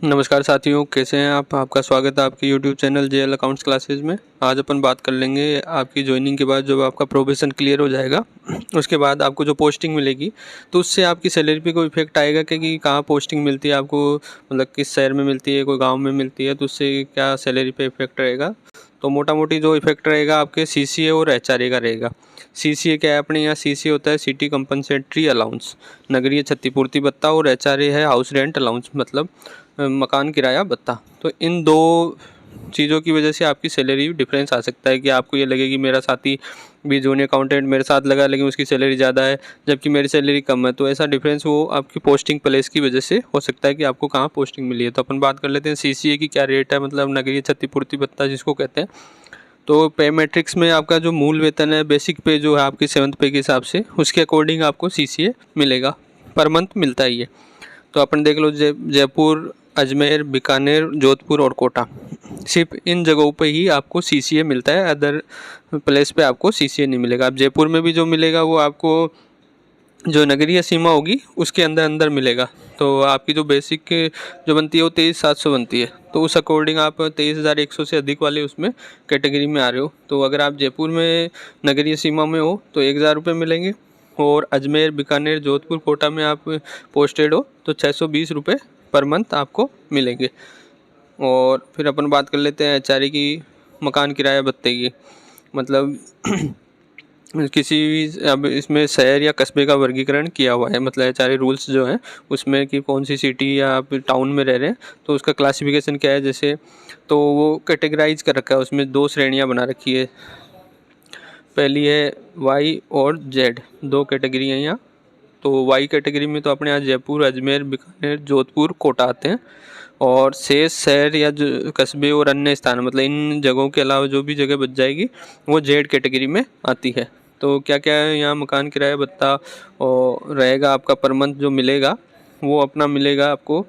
नमस्कार साथियों, कैसे हैं आप। आपका स्वागत है आपके YouTube channel JL accounts classes में। आज अपन बात कर लेंगे आपकी ज्वाइनिंग के बाद जब आपका प्रोबेशन क्लियर हो जाएगा उसके बाद आपको जो पोस्टिंग मिलेगी तो उससे आपकी सैलरी पे कोई इफेक्ट आएगा कि कहाँ पोस्टिंग मिलती है आपको, मतलब किस शहर में मिलती है, कोई गाँव में मिलती है, तो उससे क्या सैलरी पे इफेक्ट रहेगा। तो मोटा मोटी जो इफेक्ट रहेगा आपके CCA और HRA का रहेगा। CCA क्या है, अपने यहाँ CCA होता है सिटी कंपनसेटरी अलाउंस, नगरीय क्षतिपूर्ति भत्ता, और HRA है हाउस रेंट अलाउंस, मतलब मकान किराया भत्ता। तो इन दो चीज़ों की वजह से आपकी सैलरी डिफरेंस आ सकता है कि आपको ये लगे कि मेरा साथी भी जूनियर अकाउंटेंट मेरे साथ लगा लेकिन उसकी सैलरी ज़्यादा है जबकि मेरी सैलरी कम है। तो ऐसा डिफरेंस वो आपकी पोस्टिंग प्लेस की वजह से हो सकता है कि आपको कहाँ पोस्टिंग मिली है। तो अपन बात कर लेते हैं CCA की क्या रेट है, मतलब नगरीय क्षतिपूर्ति भत्ता जिसको कहते हैं। तो पे मैट्रिक्स में आपका जो मूल वेतन है, बेसिक पे जो है आपकी 7th पे के हिसाब से, उसके अकॉर्डिंग आपको CCA मिलेगा, पर मंथ मिलता ही है। तो अपन देख लो जयपुर, अजमेर, बीकानेर, जोधपुर और कोटा, सिर्फ इन जगहों पे ही आपको CCA मिलता है। अदर प्लेस पे आपको CCA नहीं मिलेगा। अब जयपुर में भी जो मिलेगा वो आपको जो नगरीय सीमा होगी उसके अंदर अंदर मिलेगा। तो आपकी जो बेसिक जो बनती है वो 23,700 बनती है। तो उस अकॉर्डिंग आप 23,100 से अधिक वाले उसमें कैटेगरी में आ रहे हो। तो अगर आप जयपुर में नगरीय सीमा में हो तो 1,000 रुपये मिलेंगे, और अजमेर, बीकानेर, जोधपुर, कोटा में आप पोस्टेड हो तो 620 रुपये पर मंथ आपको मिलेंगे। और फिर अपन बात कर लेते हैं HRA की, मकान किराया भत्ते की। मतलब किसी भी, अब इसमें शहर या कस्बे का वर्गीकरण किया हुआ है, मतलब HRA रूल्स जो हैं उसमें कि कौन सी सिटी या आप टाउन में रह रहे हैं तो उसका क्लासिफिकेशन क्या है। जैसे तो वो कैटेगराइज कर रखा है, उसमें 2 श्रेणियां बना रखी है। पहली है Y और Z, 2 कैटेगरी हैं यहाँ। तो Y कैटेगरी में तो अपने यहाँ जयपुर, अजमेर, बीकानेर, जोधपुर, कोटा आते हैं, और शेष शहर या जो कस्बे और अन्य स्थान, मतलब इन जगहों के अलावा जो भी जगह बच जाएगी वो Z कैटेगरी में आती है। तो क्या क्या है यहाँ, मकान किराया भत्ता और रहेगा आपका पर मंथ जो मिलेगा वो अपना मिलेगा आपको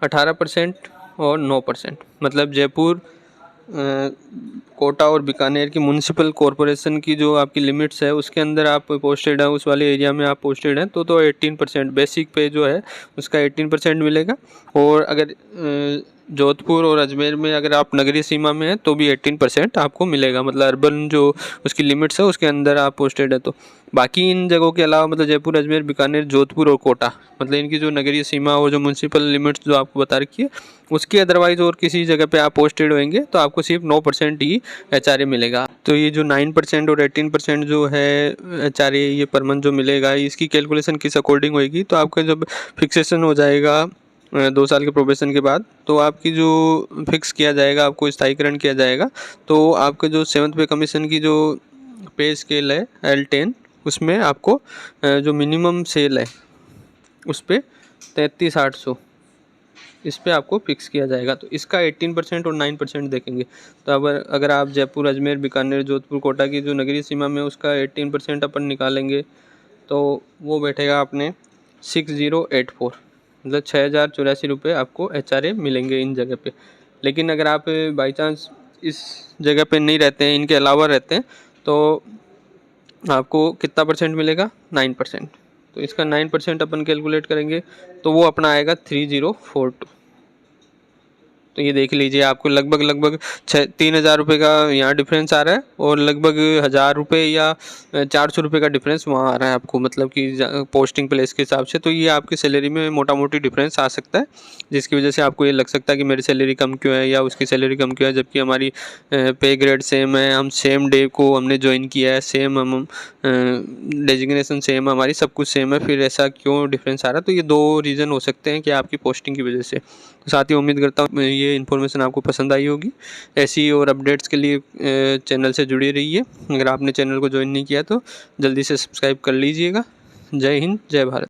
18% और 9%। मतलब जयपुर, कोटा और बीकानेर की म्यूनसिपल कॉरपोरेशन की जो आपकी लिमिट्स है उसके अंदर आप पोस्टेड हैं, उस वाले एरिया में आप पोस्टेड हैं तो 18% बेसिक पे जो है उसका 18% मिलेगा। और अगर जोधपुर और अजमेर में अगर आप नगरीय सीमा में हैं तो भी 18% आपको मिलेगा, मतलब अर्बन जो उसकी लिमिट्स है उसके अंदर आप पोस्टेड है। तो बाकी इन जगहों के अलावा, मतलब जयपुर, अजमेर, बीकानेर, जोधपुर और कोटा, मतलब इनकी जो नगरीय सीमा और जो म्यूनसिपल लिमिट्स जो आपको बता रखी है उसके अदरवाइज और किसी जगह पे आप पोस्टेड होंगे तो आपको सिर्फ 9% ही HRA मिलेगा। तो ये जो 9% और 18% जो है HRA ये पर मंथ जो मिलेगा, इसकी कैलकुलेशन किस अकॉर्डिंग होएगी। तो आपका जब फिक्सेशन हो जाएगा 2 साल के प्रोबेशन के बाद, तो आपकी जो फिक्स किया जाएगा, आपको स्थायीकरण किया जाएगा, तो आपका जो 7th पे कमीशन की जो पे स्केल है L10, उसमें आपको जो मिनिमम सेल है उस पर 33,800 इस पे आपको फिक्स किया जाएगा। तो इसका 18% और 9% देखेंगे। तो अगर आप जयपुर, अजमेर, बीकानेर, जोधपुर, कोटा की जो नगरीय सीमा में उसका 18% अपन निकालेंगे तो वो बैठेगा अपने 6084, मतलब 6,084 रुपये आपको HRA मिलेंगे इन जगह पे। लेकिन अगर आप बाई चांस इस जगह पे नहीं रहते हैं, इनके अलावा रहते हैं, तो आपको कितना परसेंट मिलेगा, 9%। तो इसका 9% अपन कैलकुलेट करेंगे तो वो अपना आएगा 3042। तो ये देख लीजिए, आपको लगभग 3,000 रुपये का यहाँ डिफरेंस आ रहा है, और लगभग 1,000 रुपये या 400 रुपये का डिफरेंस वहाँ आ रहा है आपको, मतलब कि पोस्टिंग प्लेस के हिसाब से। तो ये आपकी सैलरी में मोटा मोटी डिफरेंस आ सकता है, जिसकी वजह से आपको ये लग सकता है कि मेरी सैलरी कम क्यों है या उसकी सैलरी कम क्यों है, जबकि हमारी पे ग्रेड सेम है, हम सेम डे को हमने ज्वाइन किया है, सेम हम डेजिग्नेशन सेम है, हमारी सब कुछ सेम है, फिर ऐसा क्यों डिफरेंस आ रहा है। तो ये 2 रीज़न हो सकते हैं कि आपकी पोस्टिंग की वजह से। तो साथ ही उम्मीद करता हूँ ये इन्फॉर्मेशन आपको पसंद आई होगी। ऐसी और अपडेट्स के लिए चैनल से जुड़े रहिए। अगर आपने चैनल को ज्वाइन नहीं किया तो जल्दी से सब्सक्राइब कर लीजिएगा। जय हिंद, जय भारत।